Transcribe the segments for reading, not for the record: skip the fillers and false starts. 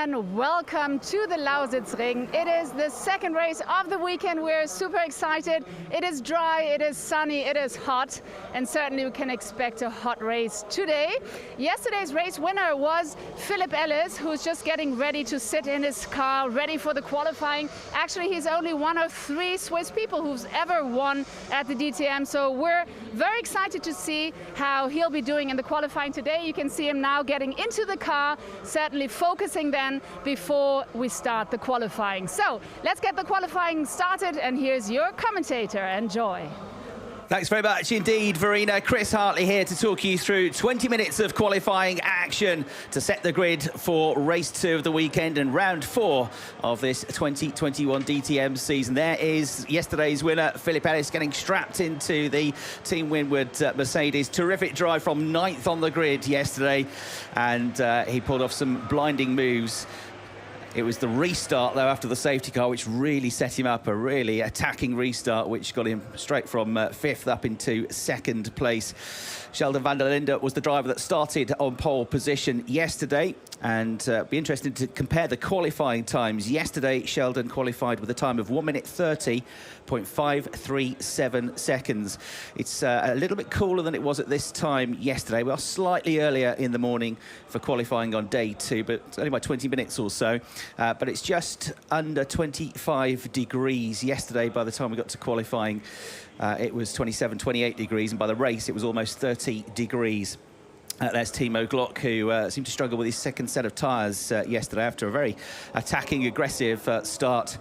gentlemen, welcome to the Lausitzring. It is the second race of the weekend. We're super excited. It is dry, it is sunny, it is hot, and certainly we can expect a hot race today. Yesterday's race winner was Phillip Ellis, who's just getting ready to sit in his car, ready for the qualifying. Actually, he's only one of 3 Swiss people who's ever won at the DTM, so we're very excited to see how he'll be doing in the qualifying today. You can see him now getting into the car, certainly focusing then before we start the qualifying. So let's get the qualifying started, and here's your commentator. Enjoy. Thanks very much indeed, Verena. Chris Hartley here to talk you through 20 minutes of qualifying action to set the grid for race 2 of the weekend and round 4 of this 2021 DTM season. There is yesterday's winner, Phillip Ellis, getting strapped into the Team Windward Mercedes. Terrific drive from 9th on the grid yesterday, and he pulled off some blinding moves. It was the restart, though, after the safety car, which really set him up, a really attacking restart, which got him straight from 5th up into 2nd place. Kelvin Van Der Linde was the driver that started on pole position yesterday, and be interested to compare the qualifying times. Yesterday, Sheldon qualified with a time of 1 minute 30.537 seconds. It's a little bit cooler than it was at this time yesterday. We are slightly earlier in the morning for qualifying on day 2, but it's only by 20 minutes or so. But it's just under 25 degrees yesterday. By the time we got to qualifying, it was 27, 28 degrees, and by the race, it was almost 30 degrees. There's Timo Glock, who seemed to struggle with his second set of tyres yesterday after a very attacking, aggressive start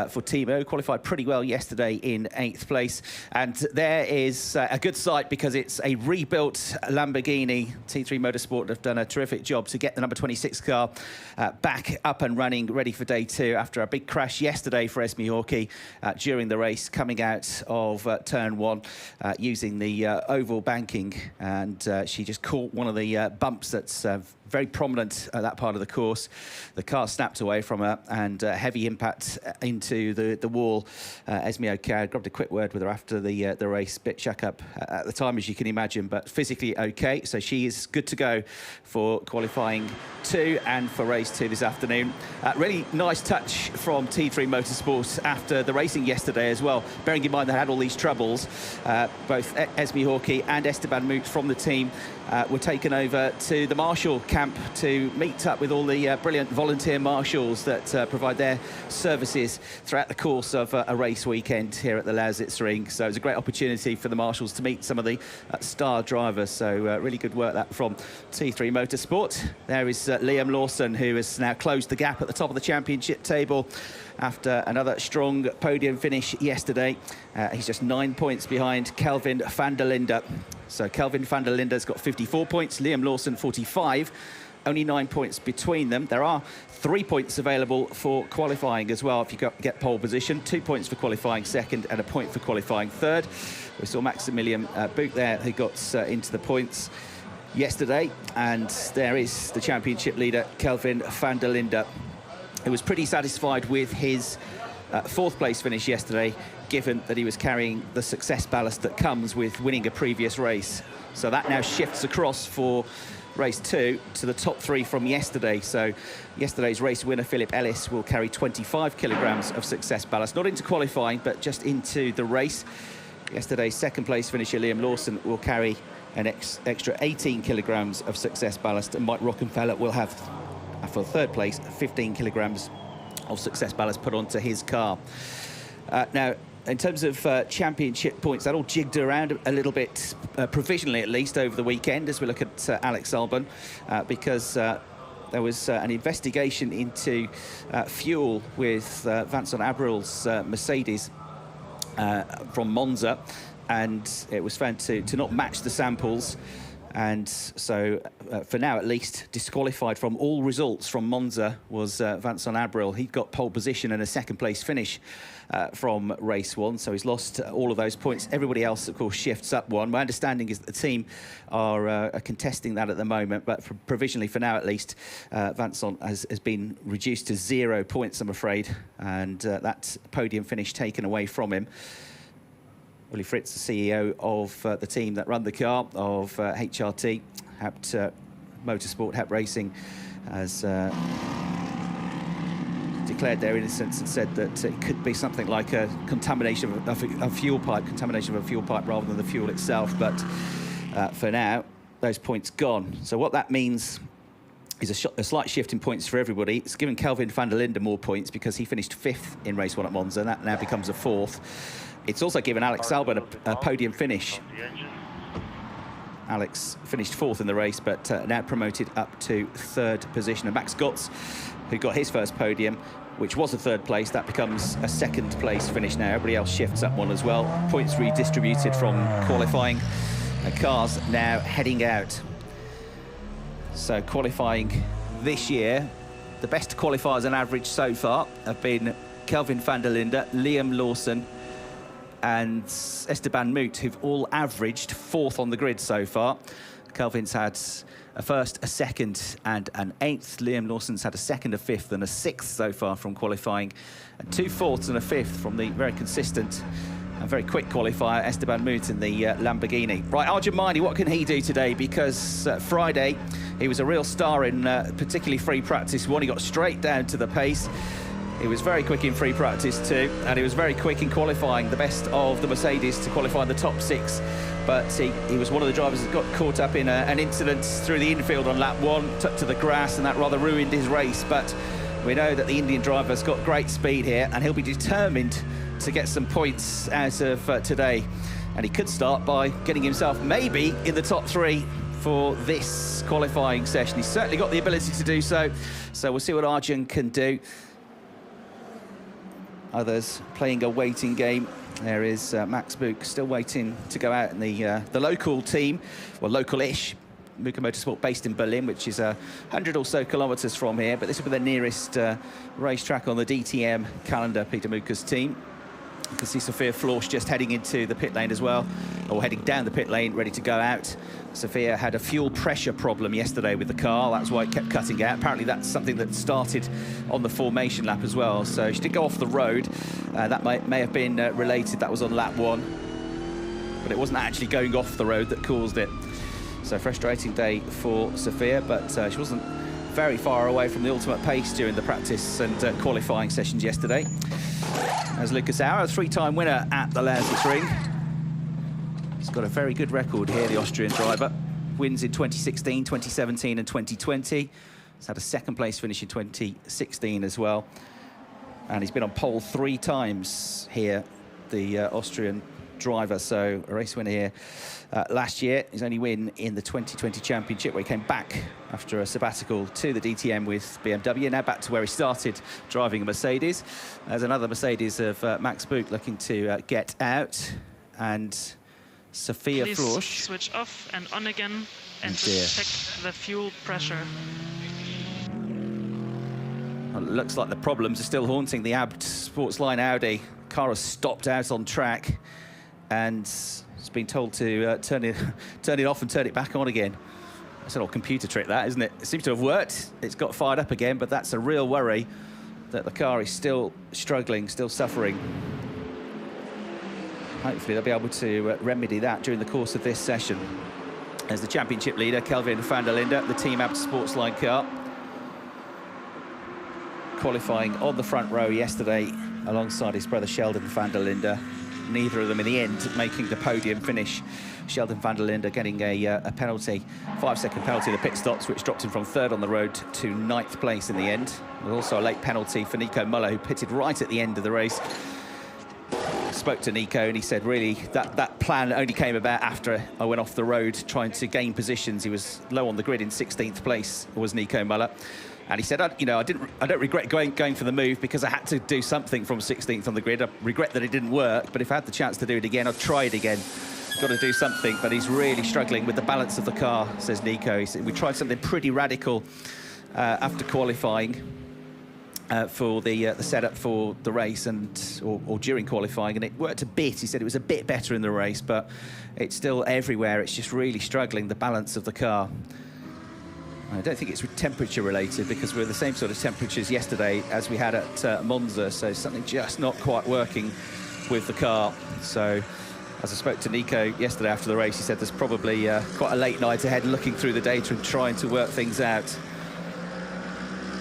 for Timo. Qualified pretty well yesterday in 8th place. And there is a good sight because it's a rebuilt Lamborghini. T3 Motorsport have done a terrific job to get the number 26 car back up and running, ready for day 2 after a big crash yesterday for Esme Hawkey during the race, coming out of turn 1 using the oval banking. And she just caught one of the bumps that's very prominent at that part of the course. The car snapped away from her, and heavy impact into the wall. Esme Hawkey grabbed a quick word with her after the race. Bit chuck up at the time, as you can imagine, but physically okay. So she is good to go for qualifying 2 and for race 2 this afternoon. Really nice touch from T3 Motorsport after the racing yesterday as well. Bearing in mind they had all these troubles, both Esme Hawkey and Esteban Moot from the team were taken over to the Marshall camp to meet up with all the brilliant volunteer marshals that provide their services throughout the course of a race weekend here at the Lausitzring. So it was a great opportunity for the marshals to meet some of the star drivers. So really good work that from T3 Motorsport. There is Liam Lawson, who has now closed the gap at the top of the championship table after another strong podium finish yesterday. He's just 9 points behind Kelvin Van Der Linde. So Kelvin Van Der Linde's got 54 points, Liam Lawson 45, only 9 points between them. There are 3 points available for qualifying as well if you get pole position. 2 points for qualifying 2nd and a point for qualifying 3rd. We saw Maximilian Buch there, who got into the points yesterday. And there is the championship leader, Kelvin Van Der Linde, who was pretty satisfied with his 4th place finish yesterday, given that he was carrying the success ballast that comes with winning a previous race. So that now shifts across for race 2 to the top 3 from yesterday. So yesterday's race winner, Phillip Ellis, will carry 25 kilograms of success ballast, not into qualifying, but just into the race. Yesterday's 2nd place finisher, Liam Lawson, will carry an extra 18 kilograms of success ballast, and Mike Rockenfeller will have, for 3rd place, 15 kilograms of success ballast put onto his car. Now, in terms of championship points, that all jigged around a little bit, provisionally at least, over the weekend as we look at Alex Albon, because there was an investigation into fuel with Vincent Abreuil's Mercedes from Monza, and it was found to not match the samples. And so, for now at least, disqualified from all results from Monza was Vincent Abreuil. He got pole position and a 2nd place finish from race 1, so he's lost all of those points. Everybody else, of course, shifts up 1. My understanding is that the team are contesting that at the moment, but provisionally, for now at least, Vincent has been reduced to 0 points, I'm afraid, and that podium finish taken away from him. Uli Fritz, the CEO of the team that run the car, of HRT, Habt Motorsport, Habt Racing, has declared their innocence and said that it could be something like a contamination of a fuel pipe, rather than the fuel itself. But for now, those points gone. So what that means is a slight shift in points for everybody. It's given Kelvin Van Der Linde more points because he finished 5th in race 1 at Monza. That now becomes a 4th. It's also given Alex Albon a podium finish. Alex finished 4th in the race, but now promoted up to 3rd position. And Max Gotz, who got his first podium, which was a 3rd place, that becomes a 2nd place finish now. Everybody else shifts up one as well. Points redistributed from qualifying. And cars now heading out. So qualifying this year, the best qualifiers on average so far have been Kelvin Van Der Linde, Liam Lawson and Esteban Moot, who've all averaged 4th on the grid so far. Kelvin's had a 1st, a 2nd and an 8th. Liam Lawson's had a 2nd, a 5th and a 6th so far from qualifying. And 2 4ths and a 5th from the very consistent and very quick qualifier, Esteban Moot in the Lamborghini. Right, Arjun Maini, what can he do today? Because Friday, he was a real star in particularly free practice 1. He got straight down to the pace. He was very quick in free practice 2, and he was very quick in qualifying, the best of the Mercedes to qualify in the top 6. But he was one of the drivers that got caught up in an incident through the infield on lap 1, took to the grass, and that rather ruined his race. But we know that the Indian driver's got great speed here, and he'll be determined to get some points out of today. And he could start by getting himself maybe in the top 3 for this qualifying session. He's certainly got the ability to do so. So we'll see what Arjun can do. Others playing a waiting game. There is Max Buch still waiting to go out in the local team, well, local-ish. Muka Motorsport based in Berlin, which is 100 or so kilometres from here, but this will be the nearest racetrack on the DTM calendar, Peter Muka's team. You can see Sophia Florsch just heading into the pit lane as well, or heading down the pit lane, ready to go out. Sophia had a fuel pressure problem yesterday with the car. That's why it kept cutting out. Apparently that's something that started on the formation lap as well. So she did go off the road. That may have been related. That was on lap 1. But it wasn't actually going off the road that caused it. So frustrating day for Sophia, but she wasn't very far away from the ultimate pace during the practice and qualifying sessions yesterday. As Lucas Auer, a 3-time winner at the Lausitzring. He's got a very good record here, the Austrian driver. Wins in 2016, 2017 and 2020. He's had a 2nd place finish in 2016 as well. And he's been on pole 3 times here, the Austrian driver. So a race winner here last year. His only win in the 2020 championship, where he came back after a sabbatical to the DTM with BMW. Now back to where he started driving a Mercedes. There's another Mercedes of Max Buch looking to get out. And Sophia Florsch. Switch off and on again and just check the fuel pressure. Well, it looks like the problems are still haunting the Abt Sportsline Audi. Car has stopped out on track and it's been told to turn it off and turn it back on again. That's an old computer trick, that, isn't it? It seems to have worked. It's got fired up again, but that's a real worry that the car is still struggling, still suffering. Hopefully they'll be able to remedy that during the course of this session. As the championship leader, Kelvin Van Der Linde, the Team Abt Sportsline car, qualifying on the front row yesterday alongside his brother Sheldon Van Der Linde. Neither of them in the end making the podium finish. Sheldon Van Der Linde getting a penalty, 5-second penalty in the pit stops, which dropped him from 3rd on the road to 9th place in the end. There's also a late penalty for Nico Muller, who pitted right at the end of the race. Spoke to Nico and he said really that plan only came about after I went off the road trying to gain positions. He was low on the grid in 16th place, was Nico Muller. And he said, you know, I don't regret going for the move because I had to do something from 16th on the grid. I regret that it didn't work, but if I had the chance to do it again, I'd try it again. Got to do something, but he's really struggling with the balance of the car, says Nico. He said, we tried something pretty radical after qualifying for the setup for the race or during qualifying, and it worked a bit. He said it was a bit better in the race, but it's still everywhere. It's just really struggling, the balance of the car. I don't think it's temperature related because we're the same sort of temperatures yesterday as we had at Monza, so something just not quite working with the car. So as I spoke to Nico yesterday after the race, he said there's probably quite a late night ahead looking through the data and trying to work things out.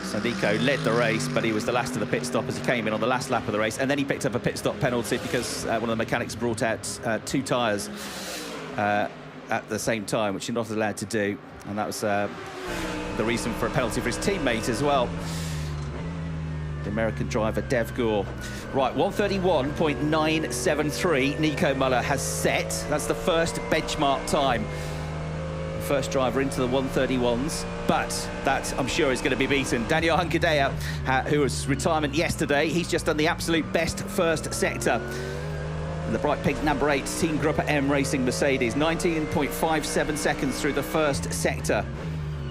So Nico led the race, but he was the last of the pit stop as he came in on the last lap of the race, and then he picked up a pit stop penalty because one of the mechanics brought out 2 tyres at the same time, which you're not allowed to do, and that was the reason for a penalty for his teammate as well, the American driver Dev Gore. Right, 1:31.973 Nico Müller has set. That's the first benchmark time. First driver into the 1:31s, but that, I'm sure, is going to be beaten. Daniel Hunkadea, who was retirement yesterday, he's just done the absolute best first sector. And the bright pink number 8 Team Gruppe M Racing Mercedes, 19.57 seconds through the first sector.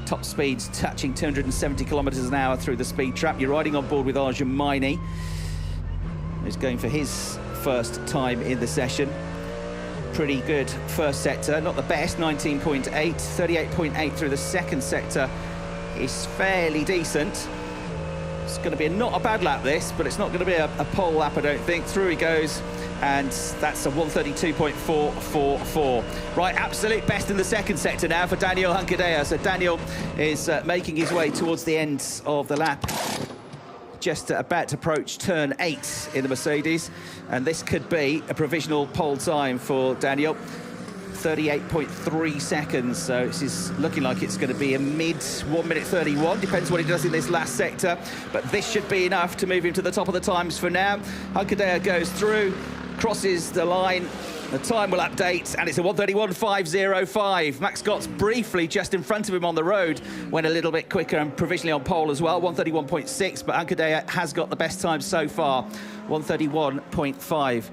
Top speeds touching 270 kilometers an hour through the speed trap. You're riding on board with Arjun Maini, who's going for his first time in the session. Pretty good first sector, not the best, 19.8, 38.8 through the second sector is fairly decent. It's going to be not a bad lap this, but it's not going to be a pole lap, I don't think. Through he goes, and that's a 1:32.444. Right, absolute best in the second sector now for Daniel Hunkadea. So Daniel is making his way towards the end of the lap, just about to approach turn 8 in the Mercedes, and this could be a provisional pole time for Daniel. 38.3 seconds, so this is looking like it's going to be a mid 1:31. Depends what he does in this last sector, but this should be enough to move him to the top of the times for now. Hunkadea goes through, crosses the line, the time will update, and it's a 1:31.505. Max Scott's briefly just in front of him on the road, went a little bit quicker and provisionally on pole as well, 1:31.6, but Hunkadea has got the best time so far, 1:31.5.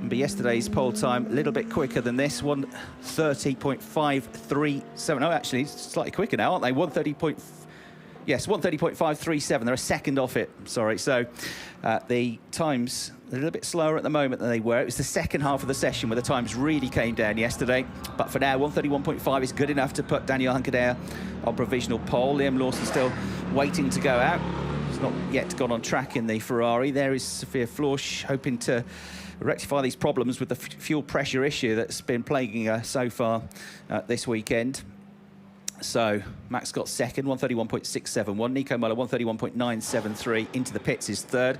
But yesterday's pole time a little bit quicker than this, 1:30.537. Oh, actually, slightly quicker now, aren't they? 1:30.537. They're a second off it, sorry. So the times a little bit slower at the moment than they were. It was the second half of the session where the times really came down yesterday. But for now, 1:31.5 is good enough to put Daniel Hunkadea on provisional pole. Liam Lawson still waiting to go out. He's not yet gone on track in the Ferrari. There is Sophia Florsch hoping to rectify these problems with the fuel pressure issue that's been plaguing her so far this weekend. So Max Scott's second, 1:31.671. Nico Müller, 1:31.973. Into the pits is third.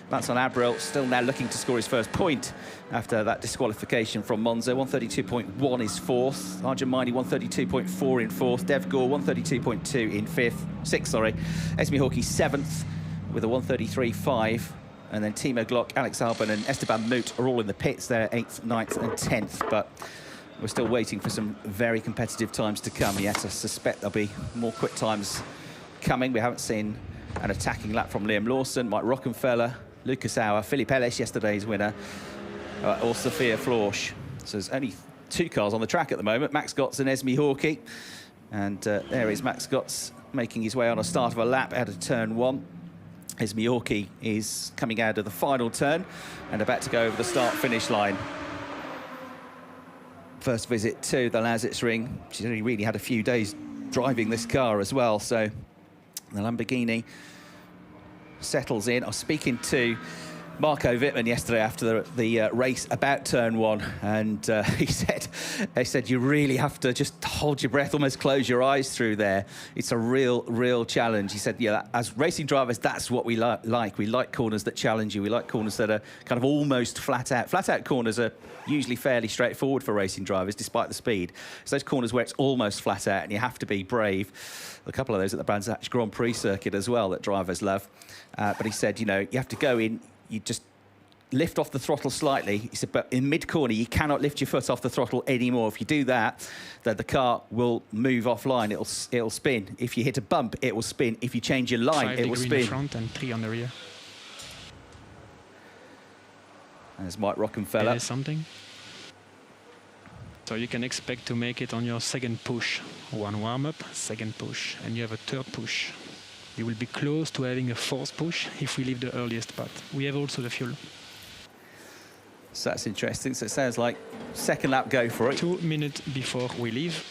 Vincent Abril still now looking to score his first point after that disqualification from Monza. 1:32.1 is fourth. Arjun Maini, 1:32.4 in fourth. Dev Gore, 1:32.2 in sixth, sorry. Esme Hawkey, seventh with a 1:33.5. And then Timo Glock, Alex Albon and Esteban Moot are all in the pits. They're 8th, 9th and 10th, but we're still waiting for some very competitive times to come. Yes, I suspect there'll be more quick times coming. We haven't seen an attacking lap from Liam Lawson, Mike Rockenfeller, Lucas Auer, Phillip Ellis, yesterday's winner, or Sophia Florsch. So there's only 2 cars on the track at the moment, Max Scott's and Esme Hawkey. And there is Max Scott's making his way on a start of a lap out of turn 1. Esme Hawkey is coming out of the final turn and about to go over the start-finish line. First visit to the Lausitzring. She's only really had a few days driving this car as well, so the Lamborghini settles in. I was speaking to Marco Wittmann yesterday after the race about turn 1, and he said you really have to just hold your breath, almost close your eyes through there. It's a real challenge. He said, yeah, as racing drivers, that's what we like. We like corners that challenge you. We like corners that are kind of almost flat out. Flat out corners are usually fairly straightforward for racing drivers, despite the speed. It's those corners where it's almost flat out and you have to be brave. A couple of those at the Brands Hatch Grand Prix circuit as well that drivers love. But he said, you know, you have to go in, you just lift off the throttle slightly. He said, but in mid-corner, you cannot lift your foot off the throttle anymore. If you do that, then the car will move offline. It'll spin. If you hit a bump, it will spin. If you change your line, it will spin. 5 in front and 3 on the rear. There's Mike Rockenfeller. There is something. So you can expect to make it on your second push. 1 warm-up, second push, and you have a third push. You will be close to having a 4th push if we leave the earliest, but we have also the fuel. So that's interesting. So it sounds like second lap, go for it. 2 minutes before we leave.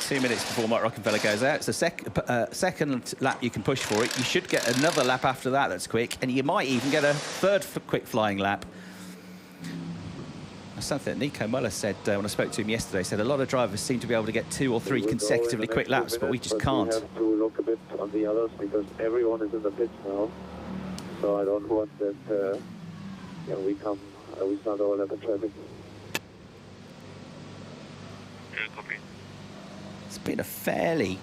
2 minutes before Mike Rockenfeller goes out. So second lap, you can push for it. You should get another lap after that that's quick, and you might even get a third quick flying lap. something that Nico Muller said when I spoke to him yesterday. Said a lot of drivers seem to be able to get 2 or 3 consecutively quick laps, but we just can't. We have to look a bit on the others because everyone is in the pits now. So I don't want that we start all at the traffic. Yeah, copy. It's been a fairly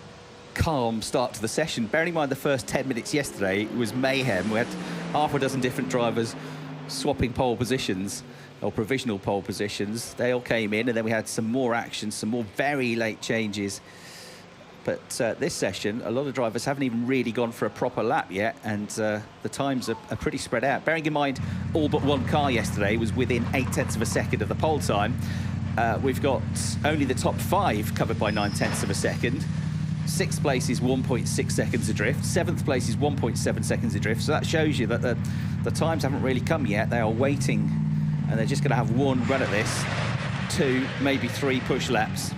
calm start to the session. Bearing in mind the first 10 minutes yesterday was mayhem. We had half a dozen different drivers swapping pole positions, or provisional pole positions. They all came in, and then we had some more action, some more very late changes. But this session, a lot of drivers haven't even really gone for a proper lap yet, and the times are pretty spread out. Bearing in mind, all but one car yesterday was within 0.8 of a second of the pole time. We've got only the top 5 covered by 0.9 of a second. 6th place is 1.6 seconds adrift. 7th place is 1.7 seconds adrift. So that shows you that the times haven't really come yet. They are waiting, and they're just going to have one run at this, 2, maybe 3 push laps.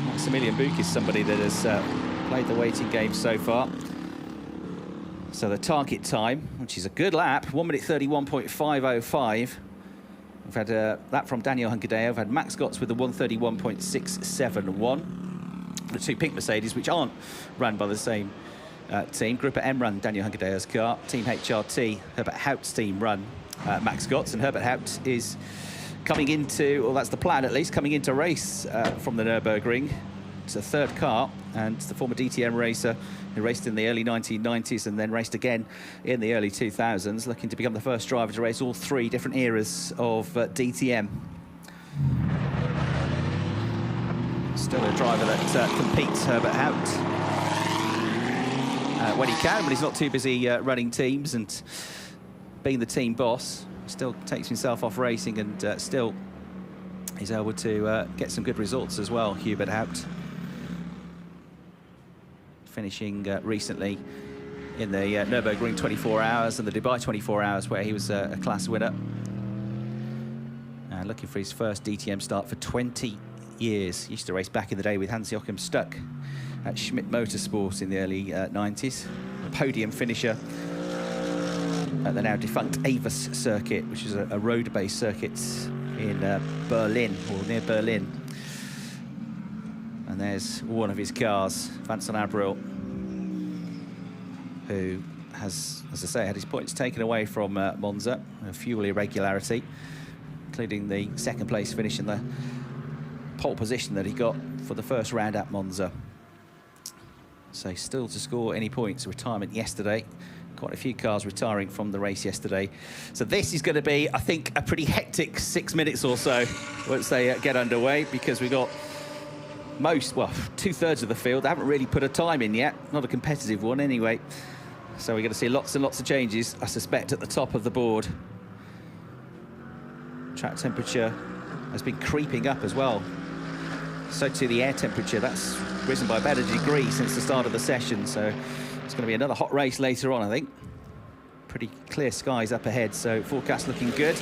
Maximilian Buch is somebody that has played the waiting game so far. So the target time, which is a good lap, 1 minute 31.505. We've had that from Daniel Hunkedeo. We've had Max Gotts with the 131.671. The 2 pink Mercedes, which aren't run by the same team. Group M run Daniel Hunkedeo's car. Team HRT, Herbert Haupt's team run Max Gotts. And Herbert Haupt is coming into, well, that's the plan at least, coming into race from the Nürburgring. It's a 3rd car, and the former DTM racer who raced in the early 1990s and then raced again in the early 2000s, looking to become the first driver to race all 3 different eras of DTM. Still a driver that competes, Herbert Haupt, when he can, but he's not too busy running teams and being the team boss. Still takes himself off racing, and still is able to get some good results as well, Hubert Haupt. Finishing recently in the Nürburgring 24 hours and the Dubai 24 hours, where he was a class winner. Looking for his first DTM start for 20 years. He used to race back in the day with Hans-Joachim Stuck at Schmidt Motorsport in the early 90s. A podium finisher at the now defunct Avis circuit, which is a road-based circuit in Berlin, or near Berlin. And there's one of his cars, Vincent Abril, who has, as I say, had his points taken away from Monza, a fuel irregularity, including the 2nd place finish in the pole position that he got for the first round at Monza. So still to score any points. Retirement yesterday. Quite a few cars retiring from the race yesterday. So this is going to be, I think, a pretty hectic 6 minutes or so once they get underway, because we've got most, well, 2/3 of the field. They haven't really put a time in yet. Not a competitive one anyway. So we're going to see lots and lots of changes, I suspect, at the top of the board. Track temperature has been creeping up as well. So too the air temperature. That's risen by about a degree since the start of the session. So it's going to be another hot race later on, I think. Pretty clear skies up ahead, so forecast looking good.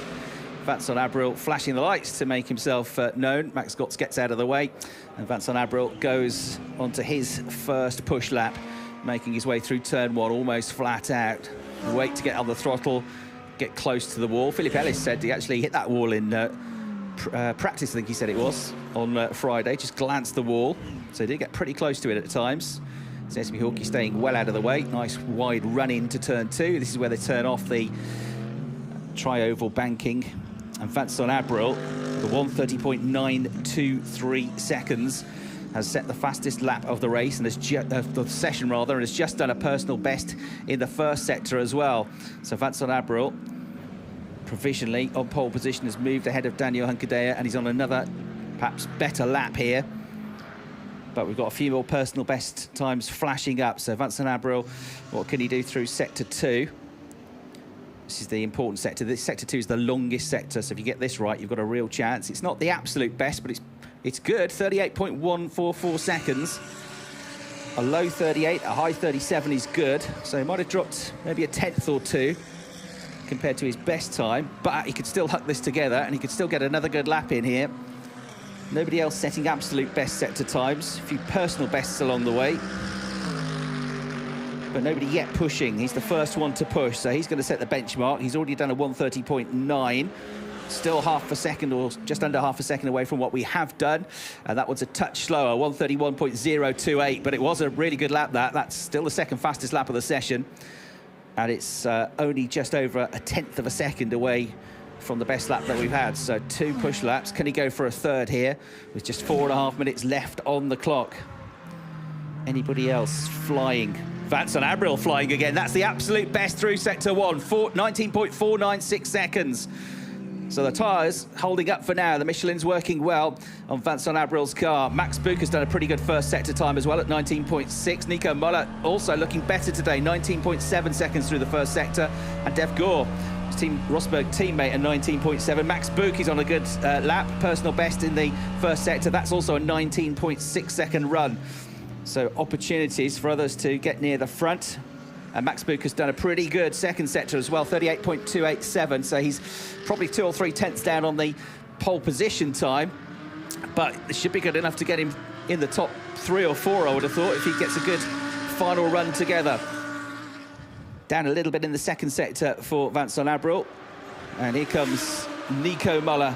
Vincent Abril flashing the lights to make himself known. Max Gotts gets out of the way, and Vincent Abril goes onto his first push lap, making his way through turn 1, almost flat out. Wait to get on the throttle, get close to the wall. Phillip Ellis said he actually hit that wall in practice, I think he said it was, on Friday. Just glanced the wall, so he did get pretty close to it at times. Esme Hawkey staying well out of the way. Nice wide run into turn 2. This is where they turn off the tri-oval banking. And Vincent Abril, the 1:30.923 seconds, has set the fastest lap of the race, and has the session rather, and has just done a personal best in the first sector as well. So Vincent Abril, provisionally on pole position, has moved ahead of Daniel Hunkedeo, and he's on another, perhaps better lap here. But we've got a few more personal best times flashing up. So Vincent Abril, what can he do through sector 2? This is the important sector. This sector 2 is the longest sector, so if you get this right, you've got a real chance. It's not the absolute best, but it's good. 38.144 seconds. A low 38, a high 37 is good. So he might have dropped maybe a 10th or 2 compared to his best time, but he could still huck this together, and he could still get another good lap in here. Nobody else setting absolute best sector times. A few personal bests along the way, but nobody yet pushing. He's the first one to push, so he's going to set the benchmark. He's already done a 1:30.9, still half a second or just under half a second away from what we have done. That one's a touch slower, 1:31.028, but it was a really good lap. That's still the second fastest lap of the session. And it's only just over a tenth of a second away from the best lap that we've had. So 2 push laps. Can he go for a third here with just 4.5 minutes left on the clock? Anybody else flying? Van der Linde flying again. That's the absolute best through sector 1, 19.496 seconds. So the tyres holding up for now. The Michelin's working well on Van der Linde's car. Max Buch has done a pretty good first sector time as well at 19.6. Nico Müller also looking better today, 19.7 seconds through the first sector. And Dev Gore, his Team Rosberg teammate, at 19.7. Max Buch is on a good lap, personal best in the first sector. That's also a 19.6 second run. So opportunities for others to get near the front. And Max Buch has done a pretty good second sector as well, 38.287. So he's probably 2 or 3 tenths down on the pole position time. But it should be good enough to get him in the top 3 or 4, I would have thought, if he gets a good final run together. Down a little bit in the second sector for Van der Linde. And here comes Nico Müller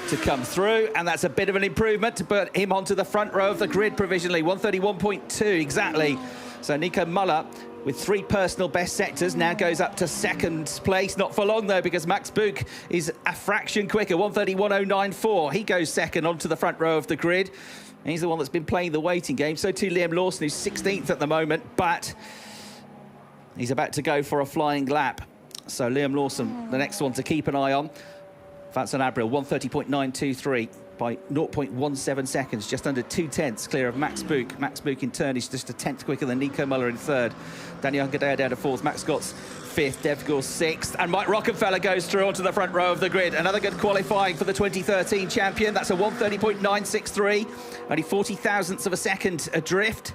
to come through, and that's a bit of an improvement to put him onto the front row of the grid provisionally, 1:31.2 exactly. So Nico Müller, with 3 personal best sectors, now goes up to second place. Not for long, though, because Max Buch is a fraction quicker, 1:31.094. He goes second onto the front row of the grid. And he's the one that's been playing the waiting game. So too Liam Lawson, who's 16th at the moment, but he's about to go for a flying lap. So Liam Lawson, the next one to keep an eye on. Van der Linde, 1:30.923 by 0.17 seconds, just under 2 tenths clear of Max Buch. Max Buch in turn is just a tenth quicker than Nico Müller in third. Daniel Hungadea down to 4th, Max Scott's 5th, Dev Gore 6th, and Mike Rockenfeller goes through onto the front row of the grid. Another good qualifying for the 2013 champion. That's a 1:30.963, only 40 thousandths of a second adrift.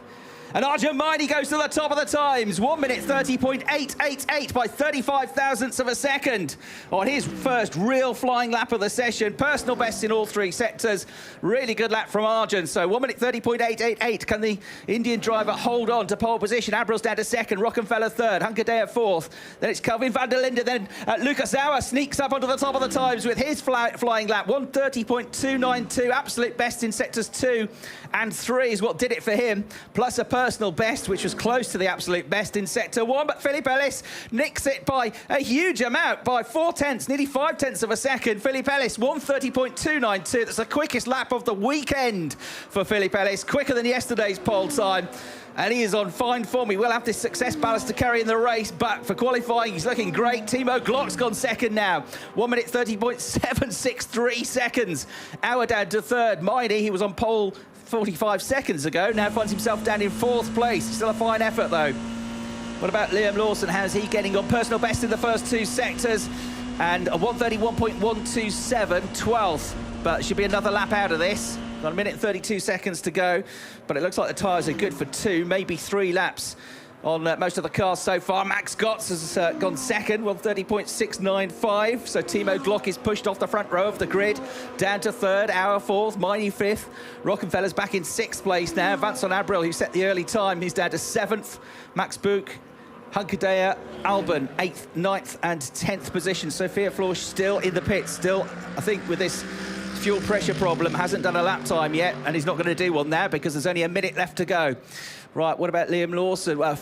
And Arjun Maini goes to the top of the times, 1:30.888 by 35 thousandths of a second on his first real flying lap of the session. Personal best in all 3 sectors. Really good lap from Arjun. So 1:30.888. Can the Indian driver hold on to pole position? Abrils down to second, Rockenfeller third, Hungadea 4th. Then it's Kelvin Van Der Linde. Then Lucas Auer sneaks up onto the top of the times with his flying lap, 1:30.292. Absolute best in sectors 2 and 3 is what did it for him. Plus a personal best, which was close to the absolute best in sector 1, but Phillip Ellis nicks it by a huge amount, by 4 tenths, nearly 5 tenths of a second. Phillip Ellis, 1:30.292. That's the quickest lap of the weekend for Phillip Ellis, quicker than yesterday's pole time. And he is on fine form. He will have this success ballast to carry in the race, but for qualifying, he's looking great. Timo Glock's gone second now, 1:30.763 seconds. Auer down to third. Maini, he was on pole 45 seconds ago, now finds himself down in 4th place. Still a fine effort, though. What about Liam Lawson? How's he getting on? Personal best in the first 2 sectors, and a 1:31.127, 12th. But it should be another lap out of this. Got 1 minute and 32 seconds to go, but it looks like the tyres are good for 2, maybe 3 laps on most of the cars so far. Max Gotts has gone second, 1:30.695. So Timo Glock is pushed off the front row of the grid, down to third, Auer 4th, Maini 5th. Rockenfeller's back in 6th place now. Van der Linde, who set the early time, he's down to 7th. Max Buch, Hungadea, Albon, 8th, 9th and 10th position. Sophia Florsch still in the pits, still, I think, with this fuel pressure problem, hasn't done a lap time yet, and he's not going to do one now because there's only a minute left to go. Right, what about Liam Lawson? Well,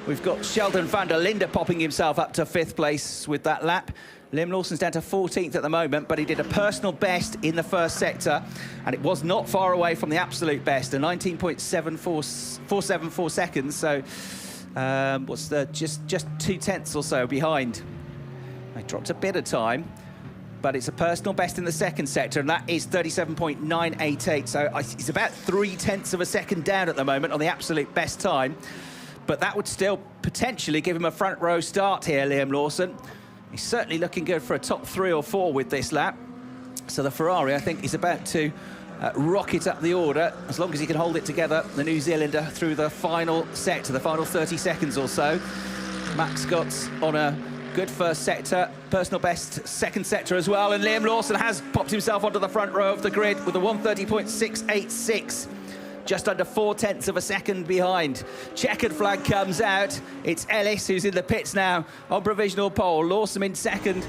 we've got Sheldon Van Der Linde popping himself up to 5th place with that lap. Liam Lawson's down to 14th at the moment, but he did a personal best in the first sector, and it was not far away from the absolute best, a 19.474 seconds. So what's the just 2 tenths or so behind. They dropped a bit of time, but it's a personal best in the second sector, and that is 37.988. So he's about 3 tenths of a second down at the moment on the absolute best time. But that would still potentially give him a front row start here, Liam Lawson. He's certainly looking good for a top 3 or 4 with this lap. So the Ferrari, I think, is about to rocket up the order, as long as he can hold it together, the New Zealander, through the final sector, the final 30 seconds or so. Max Scott's on a good first sector, personal best second sector as well, and Liam Lawson has popped himself onto the front row of the grid with a 1:30.686, just under 4 tenths of a second behind. Checkered flag comes out. It's Ellis who's in the pits now on provisional pole. Lawson in second.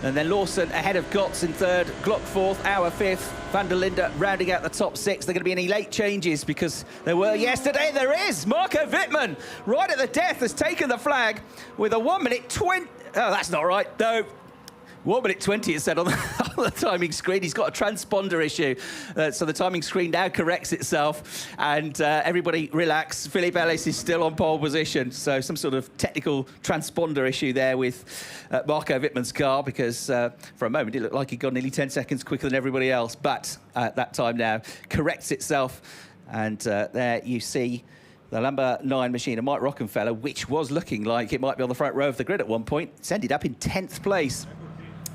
And then Lawson ahead of Gotts in third, Glock fourth, Auer fifth, Van Der Linde rounding out the top six. There are going to be any late changes because there were yesterday. There is. Marco Wittmann, right at the death, has taken the flag with a 1 minute 20. Oh, that's not right. No. 1 minute 20 it said on the timing screen. He's got a transponder issue. So the timing screen now corrects itself. And everybody relax. Phillip Ellis is still on pole position. So some sort of technical transponder issue there with Marco Wittmann's car, because for a moment it looked like he'd gone nearly 10 seconds quicker than everybody else. But that time now corrects itself. And there you see the number 9 machine of Mike Rockenfeller, which was looking like it might be on the front row of the grid at one point. It's ended up in 10th place.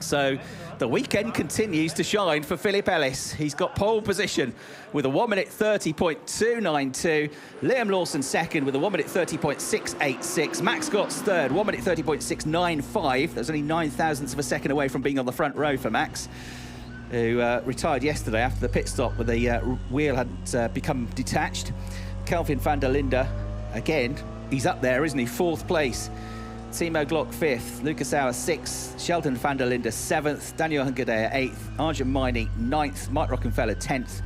So the weekend continues to shine for Phillip Ellis. He's got pole position with a 1 minute 30.292. Liam Lawson second with a 1 minute 30.686. Max Gotts third, 1 minute 30.695. That's only 9 thousandths of a second away from being on the front row for Max, who retired yesterday after the pit stop where the wheel had become detached. Kelvin Van Der Linde, again, he's up there, isn't he? 4th place. Timo Glock 5th, Lucas Auer 6th, Sheldon Van Der Linde 7th, Daniel Hunkedaer 8th, Arjun Maini 9th, Mike Rockenfeller 10th,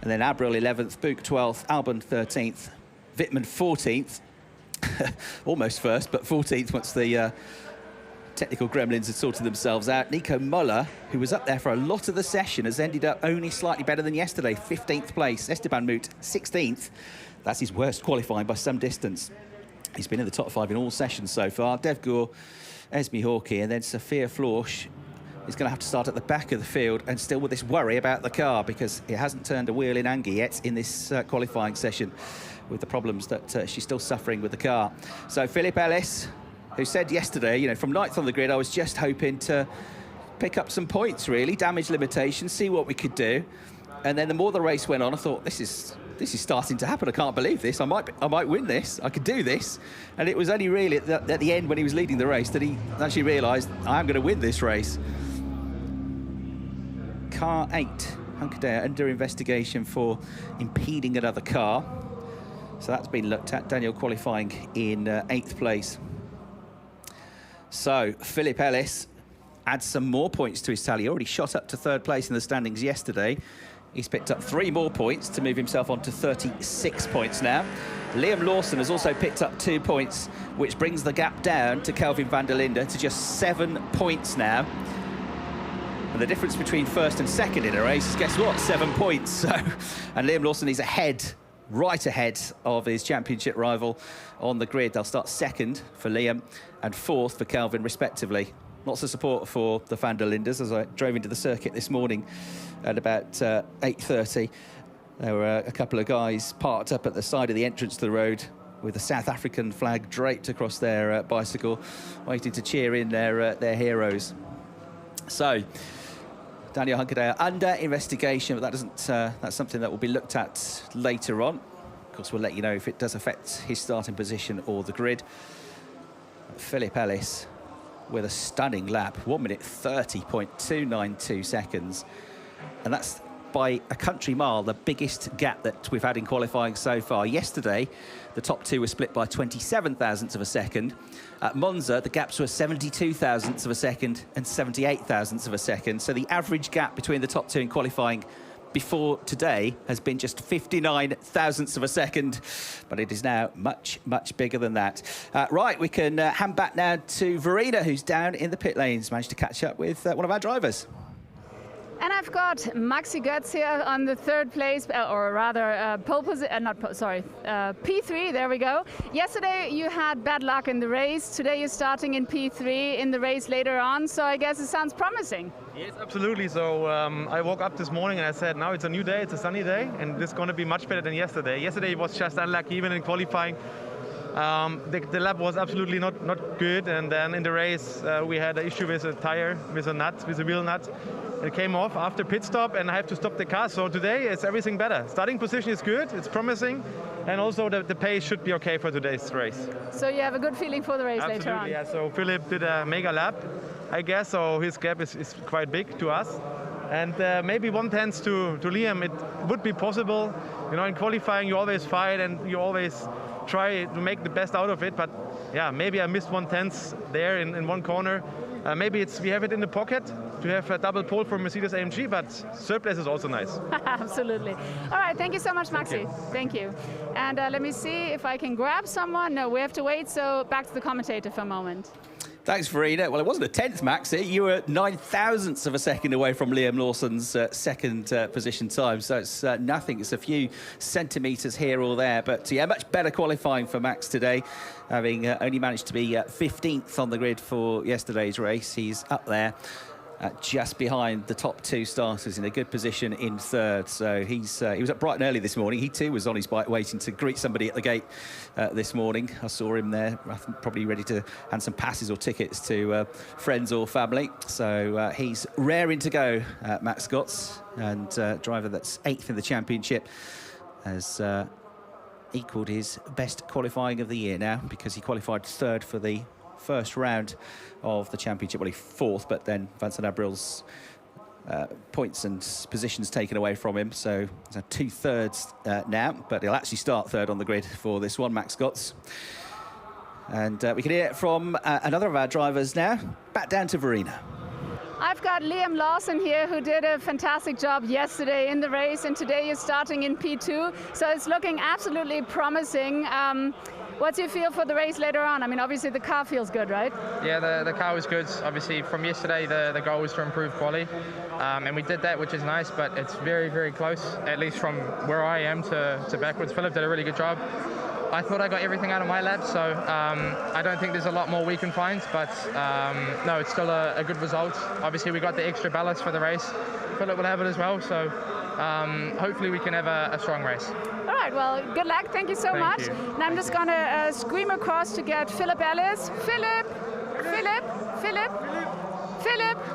and then Abril 11th, Book 12th, Albon 13th, Wittmann 14th, almost first, but 14th once the technical gremlins had sorted themselves out. Nico Muller, who was up there for a lot of the session, has ended up only slightly better than yesterday, 15th place. Esteban Moot 16th. That's his worst qualifying by some distance. He's been in the top 5 in all sessions so far. Dev Gore, Esme Hawkey, and then Sophia Florsch is going to have to start at the back of the field, and still with this worry about the car because it hasn't turned a wheel in Angie yet in this qualifying session with the problems that she's still suffering with the car. So Phillip Ellis, who said yesterday, you know, from 9th on the grid, I was just hoping to pick up some points, really, damage limitation, see what we could do. And then the more the race went on, I thought, this is starting to happen. I can't believe this. I might win this. I could do this. And it was only really at the end when he was leading the race that he actually realised, I am going to win this race. Car 8, Hunkedaer, under investigation for impeding another car. So that's been looked at. Daniel qualifying in 8th place. So Phillip Ellis adds some more points to his tally. He already shot up to 3rd place in the standings yesterday. He's picked up 3 more points to move himself on to 36 points now. Liam Lawson has also picked up 2 points, which brings the gap down to Kelvin Van Der Linde to just 7 points now. And the difference between 1st and 2nd in a race is, guess what, 7 points. So, and Liam Lawson is ahead, right ahead of his championship rival on the grid. They'll start 2nd for Liam and 4th for Kelvin, respectively. Lots of support for the Van Der Lindes as I drove into the circuit this morning at about 8:30. There were a couple of guys parked up at the side of the entrance to the road with a South African flag draped across their bicycle, waiting to cheer in their heroes. So, Daniel Hunkedaer under investigation, but that doesn't. That's something that will be looked at later on. Of course, we'll let you know if it does affect his starting position or the grid. Phillip Ellis with a stunning lap, 1 minute 30.292 seconds. And that's by a country mile, the biggest gap that we've had in qualifying so far. Yesterday, the top 2 were split by 27 thousandths of a second. At Monza, the gaps were 72 thousandths of a second and 78 thousandths of a second. So the average gap between the top 2 in qualifying before today has been just 59 thousandths of a second, but it is now much, much bigger than that. Right, we can hand back now to Verena, who's down in the pit lanes, managed to catch up with one of our drivers. And I've got Maxi Götz here on the 3rd place, or rather pole position, P3, there we go. Yesterday you had bad luck in the race. Today you're starting in P3 in the race later on, so I guess it sounds promising. Yes, absolutely. So I woke up this morning and I said, now it's a new day, it's a sunny day, and this is going to be much better than yesterday. Yesterday was just unlucky, even in qualifying. The lap was absolutely not good, and then in the race we had an issue with a tire, with a wheel nut. It came off after pit stop, and I have to stop the car. So today it's everything better. Starting position is good, it's promising, and also the pace should be okay for today's race. So you have a good feeling for the race Absolutely, later on? Yeah. So Phillip did a mega lap, I guess, so his gap is quite big to us. And maybe 1/10 to Liam, it would be possible. You know, in qualifying you always fight and you always try to make the best out of it, but yeah, maybe I missed 1/10 there in one corner. Maybe we have it in the pocket to have a double pole for Mercedes AMG, but third place is also nice. Absolutely. All right, thank you so much, Maxi. Thank you. And let me see if I can grab someone. No, we have to wait, so back to the commentator for a moment. Thanks, Verena. Well, it wasn't a 10th, Maxi. You were 9,000ths of a second away from Liam Lawson's second position time. So it's nothing. It's a few centimetres here or there. But yeah, much better qualifying for Max today, having only managed to be 15th on the grid for yesterday's race. He's up there. Just behind the top two starters in a good position in third. So he was up bright and early this morning. He too was on his bike waiting to greet somebody at the gate this morning. I saw him there, probably ready to hand some passes or tickets to friends or family. So he's raring to go, Max Scott's, and driver that's 8th in the championship has equalled his best qualifying of the year now, because he qualified third for the first round of the championship. Well, he 4th, but then Vincent Abril's points and positions taken away from him, so he's had 2/3 now, but he'll actually start third on the grid for this one, Max Scott's. And we can hear it from another of our drivers now. Back down to Verena. I've got Liam Lawson here, who did a fantastic job yesterday in the race, and today he's starting in P2, so it's looking absolutely promising. What's your feel for the race later on? I mean, obviously the car feels good, right? Yeah, the car was good. Obviously, from yesterday, the goal was to improve quali, and we did that, which is nice, but it's very, very close, at least from where I am to backwards. Phillip did a really good job. I thought I got everything out of my lap, so I don't think there's a lot more we can find, but no, it's still a good result. Obviously, we got the extra ballast for the race. Phillip will have it as well, so hopefully we can have a strong race. All right, well, good luck. Thank you so much. And I'm just going to scream across to get Phillip Ellis. Phillip.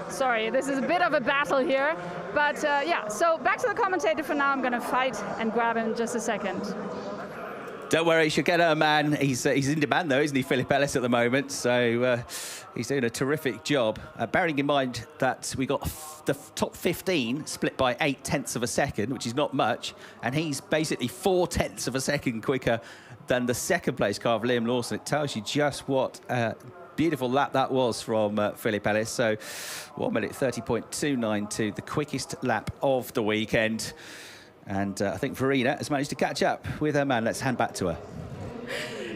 Sorry, this is a bit of a battle here. But yeah, so back to the commentator for now. I'm going to fight and grab him in just a second. Don't worry, she'll get her man. He's in demand, though, isn't he, Phillip Ellis, at the moment? So he's doing a terrific job. Bearing in mind that we got the top 15 split by 0.8 of a second, which is not much, and he's basically 0.4 of a second quicker than the second place car of Liam Lawson. It tells you just what beautiful lap that was from Phillip Ellis. So 1 minute 30.292, the quickest lap of the weekend. And I think Verena has managed to catch up with her man. Let's hand back to her.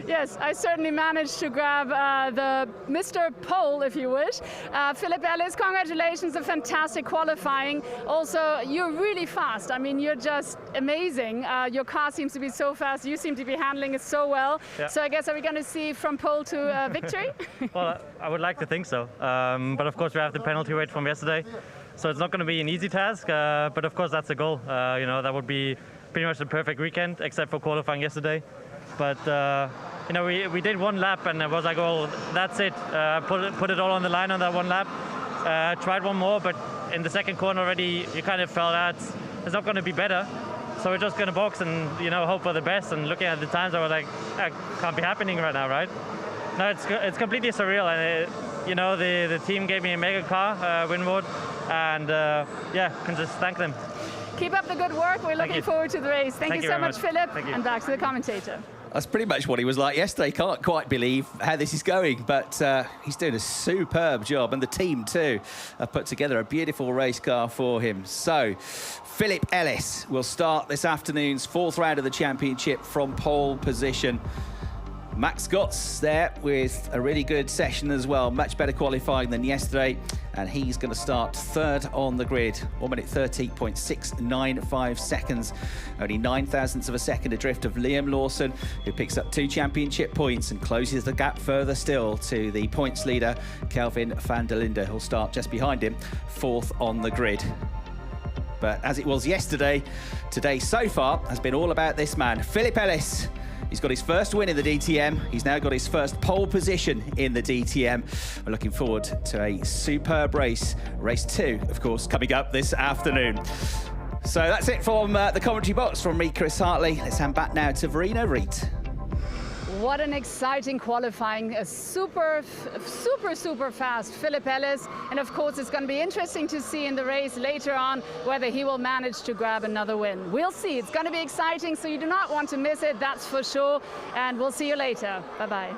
Yes, I certainly managed to grab the Mr. Pole, if you wish. Phillip Ellis, congratulations, a fantastic qualifying. Also, you're really fast. I mean, you're just amazing. Your car seems to be so fast. You seem to be handling it so well. Yeah. So I guess, are we going to see from pole to victory? Well, I would like to think so. But of course, we have the penalty rate from yesterday. So it's not going to be an easy task, but of course that's the goal. You know, that would be pretty much the perfect weekend, except for qualifying yesterday. But you know, we did one lap, and it was like, oh, that's it. Put it all on the line on that one lap. Tried one more, but in the second corner already, you kind of felt that it's not going to be better. So we're just going to box and, you know, hope for the best. And looking at the times, I was like, that can't be happening right now, right? No, it's completely surreal, and you know, the team gave me a mega car, Winward, and yeah, can just thank them. Keep up the good work. We're looking forward to the race. Thank you so much, Phillip. And back to the commentator. That's pretty much what he was like yesterday. Can't quite believe how this is going, but he's doing a superb job, and the team too have put together a beautiful race car for him. So Phillip Ellis will start this afternoon's 4th round of the championship from pole position. Max Scott's there with a really good session as well, much better qualifying than yesterday, and he's going to start 3rd on the grid, 1 minute 30.695 seconds, only 0.9 of a second adrift of Liam Lawson, who picks up 2 championship points and closes the gap further still to the points leader, Kelvin Van Der Linde, who'll start just behind him, 4th on the grid. But as it was yesterday, today so far has been all about this man, Phillip Ellis. He's got his first win in the DTM. He's now got his first pole position in the DTM. We're looking forward to a superb race. Race 2, of course, coming up this afternoon. So that's it from the commentary box from me, Chris Hartley. Let's hand back now to Verena Reed. What an exciting qualifying. A super fast Phillip Ellis. And of course, it's going to be interesting to see in the race later on whether he will manage to grab another win. We'll see. It's going to be exciting, so you do not want to miss it, that's for sure. And we'll see you later. Bye-bye.